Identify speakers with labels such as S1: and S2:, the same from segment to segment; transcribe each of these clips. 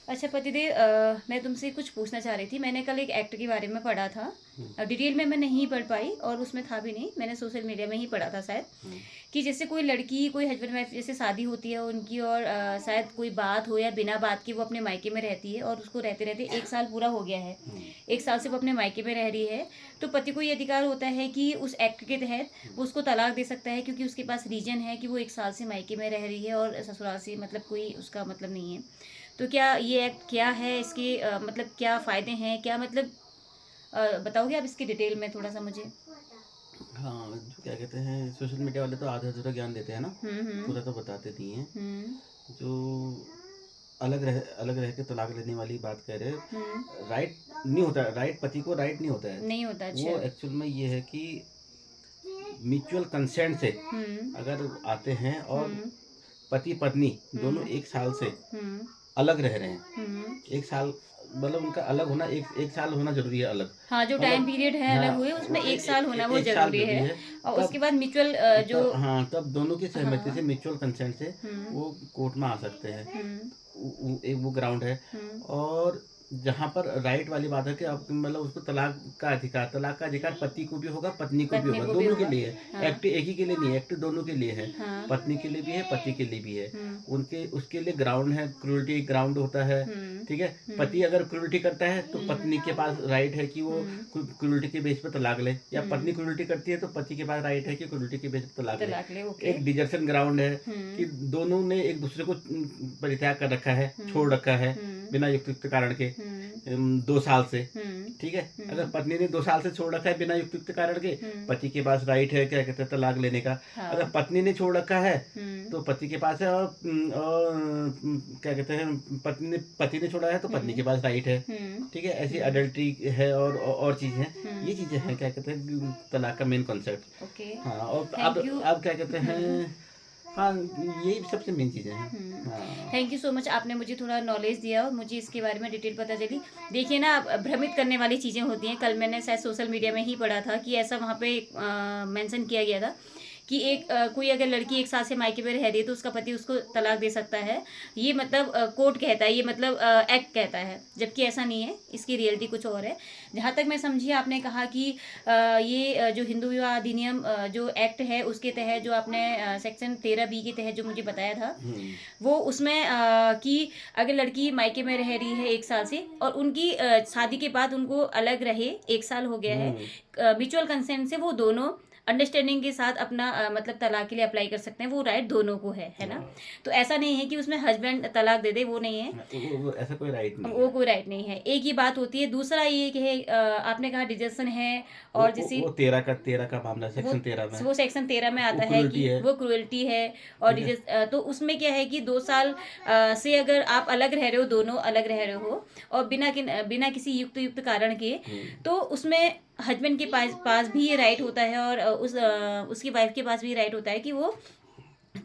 S1: अच्छा पतिदेव, मैं तुमसे कुछ पूछना चाह रही थी। मैंने कल एक एक्ट के बारे में पढ़ा था। डिटेल में मैं नहीं पढ़ पाई और उसमें था भी नहीं, मैंने सोशल मीडिया में ही पढ़ा था शायद। कि जैसे कोई लड़की, कोई हस्बैंड वाइफ जैसे शादी होती है उनकी, और शायद कोई बात हो या बिना बात की वो अपने मायके में रहती है, और उसको रहते रहते 1 साल पूरा हो गया है। 1 साल से वो अपने मायके में रह रही है। तो पति को ये अधिकार होता है कि उस एक्ट के तहत वो उसको तलाक दे सकता है, क्योंकि उसके पास रीजन है कि वो 1 साल से मायके में रह रही है और ससुराल से मतलब कोई उसका मतलब नहीं है। तो क्या ये एक्ट क्या है, इसके मतलब क्या फ़ायदे हैं, क्या मतलब बताओगे आप इसकी डिटेल में थोड़ा सा मुझे?
S2: हाँ, जो क्या कहते हैं, सोशल मीडिया वाले तो आधा-अधूरा ज्ञान देते हैं ना,
S1: हम्म।
S2: पूरा तो बताते नहीं हैं।
S1: हम्म।
S2: जो अलग रह के तलाक लेने वाली बात कह रहे
S1: हम्म।
S2: हैं, राइट नहीं होता है, राइट पति को राइट नहीं होता है।
S1: नहीं होता,
S2: वो
S1: अच्छा।
S2: एक्चुअल में ये है कि म्यूचुअल कंसेंट से
S1: हम्म।
S2: अगर आते हैं और
S1: हम्म।
S2: पति-पत्नी दोनों
S1: हम्म।
S2: 1 साल से
S1: हम्म।
S2: अलग रह रहे हैं।
S1: हम्म।
S2: 1 साल मतलब उनका अलग होना, 1 साल होना ज़रूरी है अलग।
S1: हाँ, जो टाइम
S2: मतलब
S1: पीरियड है अलग हुए
S2: हाँ,
S1: उसमें 1 साल होना वो
S2: 1 साल
S1: ज़रूरी
S2: ज़रूरी
S1: है।
S2: है।
S1: और उसके
S2: तब
S1: बाद म्यूचुअल जो।
S2: तब दोनों की सहमति से,
S1: हाँ।
S2: म्यूचुअल कंसेंट से
S1: हम्म।
S2: वो कोर्ट में आ सकते हैं।
S1: हम्म।
S2: एक वो ग्राउंड है।
S1: हम्म।
S2: और जहाँ पर राइट वाली बात है कि अब मतलब उसको तलाक का अधिकार पति को भी होगा, पत्नी को भी
S1: पत्नी
S2: होगा,
S1: को भी
S2: दोनों के
S1: होगा।
S2: लिए है।
S1: हाँ।
S2: एक्ट एक ही के लिए नहीं है, एक्ट दोनों के लिए है।
S1: हाँ।
S2: पत्नी के लिए भी है, पति के लिए भी है।
S1: हम्म।
S2: उनके उसके लिए ग्राउंड है, क्रूरटी ग्राउंड होता है।
S1: हम्म।
S2: ठीक है।
S1: हम्म।
S2: पति अगर क्रूरटी करता है तो पत्नी के पास राइट है कि वो
S1: हम्म।
S2: क्रूरटी के बेस पर तलाक ले, या पत्नी
S1: हम्म।
S2: क्रूरटी करती है तो पति के पास राइट है कि क्रूरटी के बेस पर तलाक ले।
S1: तलाक ले, ओके।
S2: एक डिजर्शन ग्राउंड है कि
S1: हम्म।
S2: दोनों ने एक दूसरे को परित्याग कर रखा है, छोड़
S1: हम्म।
S2: रखा है
S1: हम्म।
S2: बिना युक्त कारण के।
S1: हम्म।
S2: 2 साल से।
S1: हम्म।
S2: ठीक है। अगर
S1: हम्म।
S2: पत्नी ने 2 साल से छोड़ रखा है बिना युक्त कारण के,
S1: हम्म।
S2: पति के पास राइट है क्या कहते हैं तलाक लेने का। अगर
S1: हाँ।
S2: पत्नी ने छोड़ रखा है
S1: हम्म।
S2: तो पति के पास है। क्या कहते हैं, पति ने छोड़ा है तो पत्नी
S1: हम्म।
S2: के पास राइट है।
S1: हम्म।
S2: ठीक है। ऐसी
S1: हम्म।
S2: अडल्ट्री है और चीज़ है। ये
S1: हम्म।
S2: चीज़ें हैं क्या कहते हैं तलाक का मेन कॉन्सेप्ट।
S1: ओके।
S2: हाँ। और
S1: थैंक यू।
S2: अब क्या कहते हैं, हाँ, यही सबसे मेन चीज़ें हैं। हाँ।
S1: थैंक यू सो मच, आपने मुझे थोड़ा नॉलेज दिया और मुझे इसके बारे में डिटेल पता चली। देखिए ना, भ्रमित करने वाली चीज़ें होती हैं। कल मैंने शायद सोशल मीडिया में ही पढ़ा था कि ऐसा वहाँ पे मेंशन किया गया था कि कोई अगर लड़की 1 साल से मायके में रह रही है तो उसका पति उसको तलाक दे सकता है। ये मतलब कोर्ट कहता है, ये मतलब एक्ट कहता है, जबकि ऐसा नहीं है, इसकी रियलिटी कुछ और है। जहाँ तक मैं समझी, आपने कहा कि ये जो हिंदू विवाह अधिनियम जो एक्ट है उसके तहत जो आपने सेक्शन 13B के तहत जो मुझे बताया था, वो उसमें कि अगर लड़की मायके में रह रही है 1 साल से और उनकी शादी के बाद उनको अलग रहे, 1 साल हो गया है, म्यूचुअल कंसेंट से वो दोनों अंडरस्टैंडिंग के साथ अपना मतलब तलाक के लिए अप्लाई कर सकते हैं। वो राइट दोनों को है ना। तो ऐसा नहीं है कि उसमें हस्बैंड तलाक दे दे, वो नहीं है।
S2: वो ऐसा कोई राइट नहीं
S1: वो
S2: है।
S1: कोई राइट नहीं है, एक ही बात होती है। दूसरा ये कि है, आपने कहा डिजेशन है, और जैसे
S2: वो 13 का मामला,
S1: वो
S2: सेक्शन 13 में।
S1: वो सेक्शन 13 में
S2: वो
S1: आता है कि
S2: क्रूरटी है।
S1: वो क्रुएल्टी है। और
S2: ठीक है।
S1: तो उसमें क्या है कि 2 साल से अगर आप अलग रह रहे हो, दोनों अलग रह रहे हो, और बिना किसी युक्त कारण के, तो उसमें हस्बैंड के पास भी ये राइट होता है, और उसकी वाइफ के पास भी राइट होता है कि वो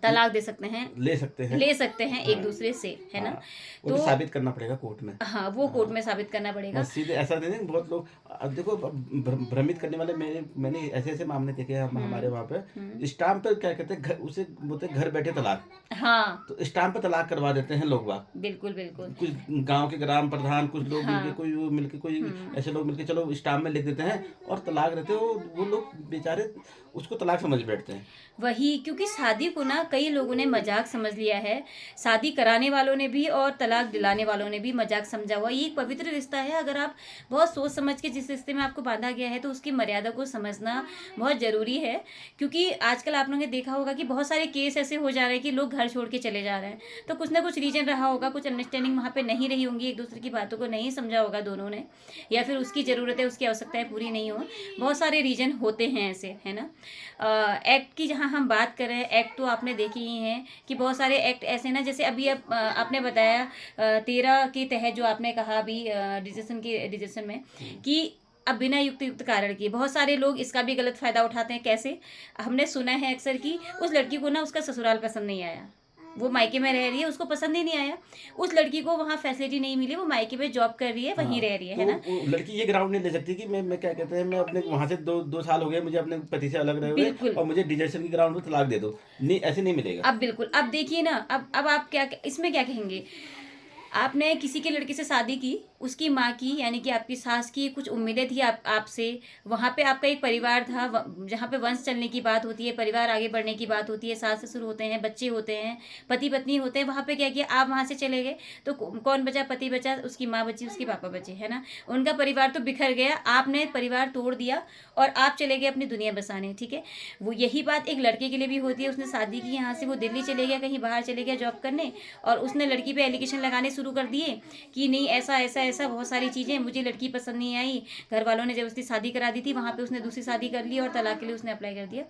S1: तलाक दे सकते हैं,
S2: ले सकते हैं।
S1: ले सकते हैं एक
S2: हाँ।
S1: दूसरे से, है ना।
S2: हाँ। वो
S1: तो
S2: तो साबित करना पड़ेगा कोर्ट में।
S1: हाँ, वो कोर्ट
S2: हाँ।
S1: में साबित करना पड़ेगा।
S2: बस सीधे ऐसा नहीं है, बहुत लोग अब देखो, भ्रमित करने वाले मैंने ऐसे ऐसे मामले देखे हैं हमारे वहाँ पे। स्टाम्प पे क्या कहते हैं, घर उसे बोलते हैं घर बैठे तलाक।
S1: हाँ,
S2: तो स्टाम्प पे तलाक करवा देते हैं लोग बाग।
S1: बिल्कुल बिल्कुल।
S2: कुछ गांव के ग्राम प्रधान, कुछ लोग मिलके,
S1: हाँ।
S2: कोई ऐसे लोग मिलके चलो स्टाम्प में लिख देते हैं और तलाक रहते हो। वो लोग बेचारे उसको तलाक समझ बैठते हैं।
S1: वही, क्योंकि शादी को ना कई लोगों ने मजाक समझ लिया है। शादी कराने वालों ने भी और तलाक दिलाने वालों ने भी मजाक समझा हुआ। ये एक पवित्र रिश्ता है। अगर आप बहुत सोच समझ के जिस रिश्ते में आपको बांधा गया है तो उसकी मर्यादा को समझना बहुत ज़रूरी है। क्योंकि आजकल आप लोगों ने देखा होगा कि बहुत सारे केस ऐसे हो जा रहे हैं कि लोग घर छोड़ के चले जा रहे हैं। तो कुछ ना कुछ रीजन रहा होगा, कुछ अंडरस्टैंडिंग वहाँ पे नहीं रही होंगी, एक दूसरे की बातों को नहीं समझा होगा दोनों ने, या फिर उसकी ज़रूरतें, उसकी आवश्यकताएं पूरी नहीं हो। बहुत सारे रीजन होते हैं ऐसे, है ना। एक्ट की जहाँ हम बात कर रहे हैं, एक्ट तो आपने देखे ही हैं कि बहुत सारे एक्ट ऐसे ना, जैसे अभी अब आपने बताया 13 के तहत जो आपने कहा अभी डिसीजन में, कि अब बिना युक्त कारण के बहुत सारे लोग इसका भी गलत फायदा उठाते हैं। कैसे? हमने सुना है अक्सर कि उस लड़की को ना उसका ससुराल पसंद नहीं आया, वो मायके में रह रही है, उसको पसंद ही नहीं आया, उस लड़की को वहाँ फैसिलिटी नहीं मिली, वो मायके में जॉब कर रही है, वहीं
S2: हाँ।
S1: रह रही है
S2: तो
S1: ना।
S2: वो लड़की ये ग्राउंड नहीं ले सकती कि मैं क्या कहते हैं, मैं अपने वहां से 2 साल हो गए मुझे अपने पति से अलग रहे हुए,
S1: बिल्कुल।
S2: और मुझे डिजर्शन की ग्राउंड पे तलाक दे दो। नहीं, ऐसे नहीं मिलेगा।
S1: अब बिल्कुल, अब देखिए ना, अब आप क्या इसमें क्या कहेंगे। आपने किसी के लड़के से शादी की, उसकी माँ की यानी कि आपकी सास की कुछ उम्मीदें थी आपसे, वहाँ पे आपका एक परिवार था, जहाँ पे वंश चलने की बात होती है, परिवार आगे बढ़ने की बात होती है, सास ससुर होते हैं, बच्चे होते हैं, पति पत्नी होते हैं, वहाँ पे क्या किया, आप वहाँ से चले गए तो कौन बचा, पति बचा, उसकी माँ बची, उसके पापा बचे, है ना। उनका परिवार तो बिखर गया, आपने परिवार तोड़ दिया और आप चले गए अपनी दुनिया बसाने, ठीक है। वो यही बात एक लड़के के लिए भी होती है, उसने शादी की यहाँ से, वो दिल्ली चले गया, कहीं बाहर चले गया जॉब करने, और उसने लड़की पे एलिगेशन लगाने शुरू कर दिए कि नहीं ऐसा ऐसा ऐसा बहुत सारी चीज़ें, मुझे लड़की पसंद नहीं आई, घर वालों ने जब उसकी शादी करा दी थी, वहाँ पे उसने दूसरी शादी कर ली और तलाक के लिए उसने अप्लाई कर दिया।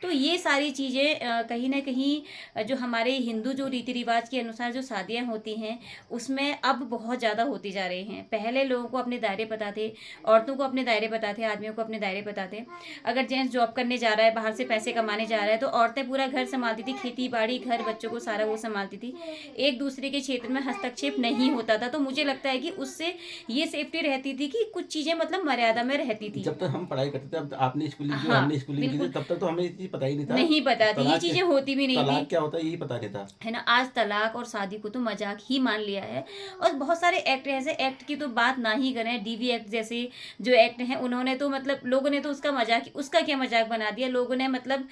S1: तो ये सारी चीज़ें कहीं ना कहीं जो हमारे हिंदू जो रीति रिवाज के अनुसार जो शादियाँ होती हैं उसमें अब बहुत ज़्यादा होती जा रही हैं। पहले लोगों को अपने दायरे पता थे, औरतों को अपने दायरे पता थे, आदमियों को अपने दायरे पता थे। अगर जेंट्स जॉब करने जा रहा है, बाहर से पैसे कमाने जा रहा है, तो औरतें पूरा घर संभालती थी, खेती बाड़ी घर बच्चों को सारा वो संभालती थी, एक दूसरे के क्षेत्र में हस्तक्षेप नहीं होता था। तो मुझे लगता है कि उससे ये सेफ्टी रहती थी कि कुछ चीज़ें मतलब मर्यादा में रहती थी।
S2: जब तक हम पढ़ाई करते थे, अब आपने स्कूलिंग की,
S1: हाँ,
S2: हमने स्कूलिंग की थी,
S1: बिल्कुल
S2: तब तक तो हमें ये चीज़ पता ही नहीं था।
S1: नहीं पता थी, ये
S2: तलाक
S1: चीज़ें होती भी नहीं
S2: तलाक
S1: थी,
S2: क्या होता है यही पता नहीं था,
S1: है ना। आज तलाक और शादी को तो मजाक ही मान लिया है, और बहुत सारे एक्ट ऐसे, एक्ट की तो बात ना ही करें, डीवी एक्ट जैसे जो एक्ट हैं उन्होंने तो मतलब लोगों ने तो उसका मजाक, उसका क्या मजाक बना दिया लोगों ने, मतलब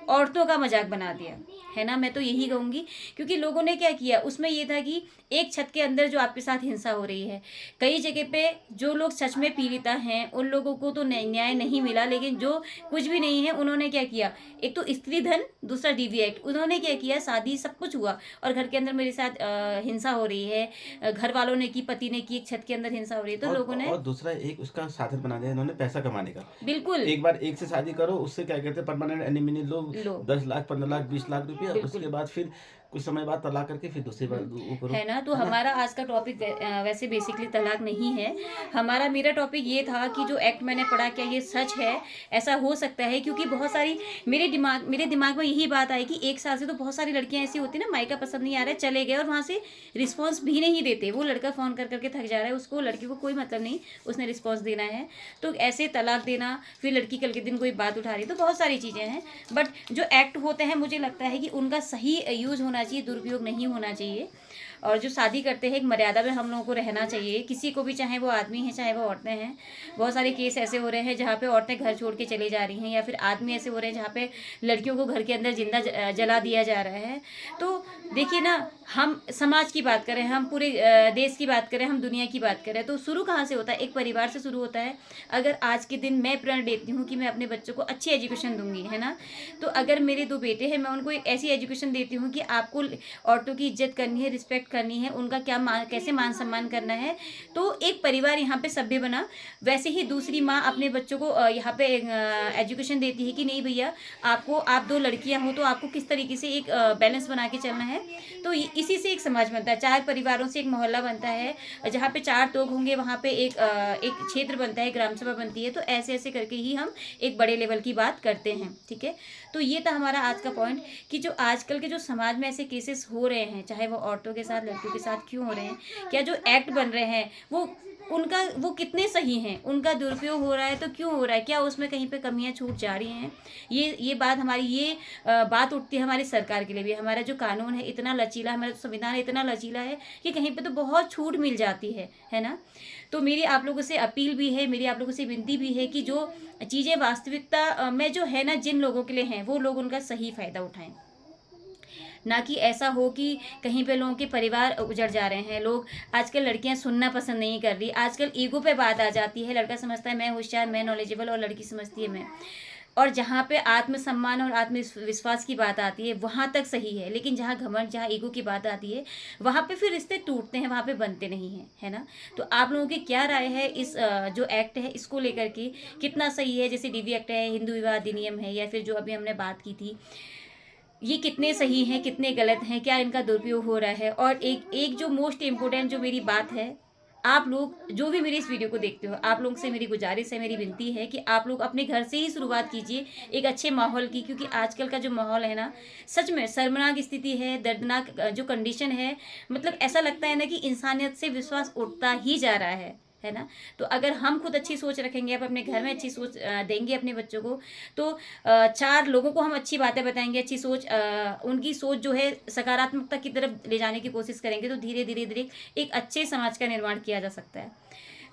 S1: औरतों का मजाक बना दिया, है ना। मैं तो यही कहूँगी, क्योंकि लोगों ने क्या किया उसमें ये था कि एक छत के अंदर जो आपके साथ हिंसा हो रही है, कई जगह पे जो लोग सच में पीड़िता हैं उन लोगों को तो न्याय नहीं मिला, लेकिन जो कुछ भी नहीं है उन्होंने क्या किया, एक तो स्त्री धन, दूसरा डीवी एक्ट, उन्होंने क्या किया, शादी सब कुछ हुआ और घर के अंदर मेरे साथ हिंसा हो रही है, घर वालों ने की, पति ने की, एक छत के अंदर हिंसा हो रही है, तो लोगों ने
S2: और दूसरा एक उसका साधन बना दिया इन्होंने पैसा कमाने का।
S1: बिल्कुल
S2: एक बार एक से शादी करो, उससे क्या कहते हैं परमानेंट एनिमिनी लो,
S1: लो
S2: 10 लाख 15 लाख 20 लाख रुपया,
S1: बिल्कुल
S2: उसके बाद फिर कुछ समय बाद तलाक करके फिर दूसरी बार वो करो,
S1: है ना। तो
S2: है ना।
S1: हमारा आज का टॉपिक वैसे बेसिकली तलाक नहीं है, हमारा मेरा टॉपिक ये था कि जो एक्ट मैंने पढ़ा क्या ये सच है, ऐसा हो सकता है, क्योंकि बहुत सारी मेरे दिमाग में यही बात आई कि एक साल से तो बहुत सारी लड़कियां ऐसी होती है ना, मायका पसंद नहीं आ रहा है, चले गए और वहाँ से रिस्पॉन्स भी नहीं देते, वो लड़का फ़ोन कर करके थक जा रहा है, उसको लड़की को कोई मतलब नहीं, उसने रिस्पॉन्स देना है, तो ऐसे तलाक देना, फिर लड़की कल के दिन कोई बात उठा रही, तो बहुत सारी चीज़ें हैं। बट जो एक्ट होते हैं मुझे लगता है कि उनका सही यूज़ होना चाहिए, दुरुपयोग नहीं होना चाहिए। और जो शादी करते हैं एक मर्यादा में हम लोगों को रहना चाहिए, किसी को भी, चाहे वो आदमी है चाहे वो औरतें हैं। बहुत सारे केस ऐसे हो रहे हैं जहाँ पे औरतें घर छोड़ के चली जा रही हैं, या फिर आदमी ऐसे हो रहे हैं जहाँ पे लड़कियों को घर के अंदर जिंदा जला दिया जा रहा है। तो देखिए ना, हम समाज की बात करें, हम पूरे देश की बात करें, हम दुनिया की बात करें, तो शुरू कहाँ से होता है, एक परिवार से शुरू होता है। अगर आज के दिन मैं प्रण लेती हूँ कि मैं अपने बच्चों को अच्छी एजुकेशन दूंगी, है ना, तो अगर मेरे 2 बेटे हैं, मैं उनको एक ऐसी एजुकेशन देती हूँ कि आपको औरतों की इज्जत करनी है, रिस्पेक्ट करनी है, उनका कैसे मान सम्मान करना है, तो एक परिवार यहाँ पे सभ्य बना। वैसे ही दूसरी माँ अपने बच्चों को यहाँ पे एजुकेशन देती है कि नहीं भैया, आप 2 लड़कियाँ हो तो आपको किस तरीके से एक बैलेंस बना के चलना है। तो इसी से एक समाज बनता है, 4 परिवारों से एक मोहल्ला बनता है, जहाँ पे 4 लोग होंगे वहाँ पे एक क्षेत्र बनता है, ग्राम सभा बनती है। तो ऐसे ऐसे करके ही हम एक बड़े लेवल की बात करते हैं, ठीक है। तो ये था हमारा आज का पॉइंट कि जो आजकल के जो समाज में ऐसे केसेस हो रहे हैं, चाहे वो औरतों के साथ लड़कियों के साथ क्यों हो रहे हैं, क्या जो एक्ट बन रहे हैं वो कितने सही हैं, उनका दुरुपयोग हो रहा है तो क्यों हो रहा है, क्या उसमें कहीं पे कमियां छूट जा रही हैं। ये बात हमारी बात उठती है हमारी सरकार के लिए भी। हमारा जो कानून है इतना लचीला, हमारा संविधान इतना लचीला है कि कहीं पे तो बहुत छूट मिल जाती है ना। तो मेरी आप लोगों से अपील भी है, मेरी आप लोगों से विनती भी है कि जो चीज़ें वास्तविकता में जो है ना, जिन लोगों के लिए हैं वो लोग उनका सही फ़ायदा उठाएं, ना कि ऐसा हो कि कहीं पे लोगों के परिवार उजड़ जा रहे हैं। लोग आजकल लड़कियां सुनना पसंद नहीं कर रही, आजकल ईगो पे बात आ जाती है, लड़का समझता है मैं होशियार, मैं नॉलेजेबल, और लड़की समझती है मैं। और जहाँ पे आत्मसम्मान और आत्मविश्वास की बात आती है वहाँ तक सही है, लेकिन जहाँ घमंड, जहाँ ईगो की बात आती है वहाँ पे फिर रिश्ते टूटते हैं, वहाँ पे बनते नहीं हैं, है ना। तो आप लोगों की क्या राय है इस जो एक्ट है इसको लेकर के, कितना सही है, जैसे डीवी एक्ट है, हिंदू विवाह अधिनियम है, या फिर जो अभी हमने बात की थी, ये कितने सही हैं, कितने गलत हैं, क्या इनका दुरुपयोग हो रहा है। और एक एक जो मोस्ट इम्पोर्टेंट जो मेरी बात है, आप लोग जो भी मेरी इस वीडियो को देखते हो, आप लोगों से मेरी गुजारिश है, मेरी विनती है कि आप लोग अपने घर से ही शुरुआत कीजिए एक अच्छे माहौल की, क्योंकि आजकल का जो माहौल है ना, सच में शर्मनाक स्थिति है, दर्दनाक जो कंडीशन है, मतलब ऐसा लगता है ना कि इंसानियत से विश्वास उठता ही जा रहा है ना। तो अगर हम खुद अच्छी सोच रखेंगे, आप अपने घर में अच्छी सोच देंगे अपने बच्चों को, तो 4 लोगों को हम अच्छी बातें बताएंगे, अच्छी सोच उनकी सोच जो है सकारात्मकता की तरफ ले जाने की कोशिश करेंगे, तो धीरे धीरे धीरे एक अच्छे समाज का निर्माण किया जा सकता है।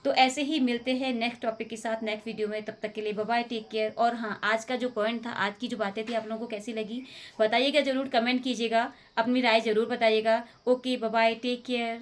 S1: तो ऐसे ही मिलते हैं नेक्स्ट टॉपिक के साथ नेक्स्ट वीडियो में। तब तक के लिए बाय बाय, टेक केयर। और हाँ, आज का जो पॉइंट था, आज की जो बातें थी, आप लोगों को कैसी लगी बताइएगा, जरूर कमेंट कीजिएगा, अपनी राय जरूर बताइएगा। Okay, bye bye, take care.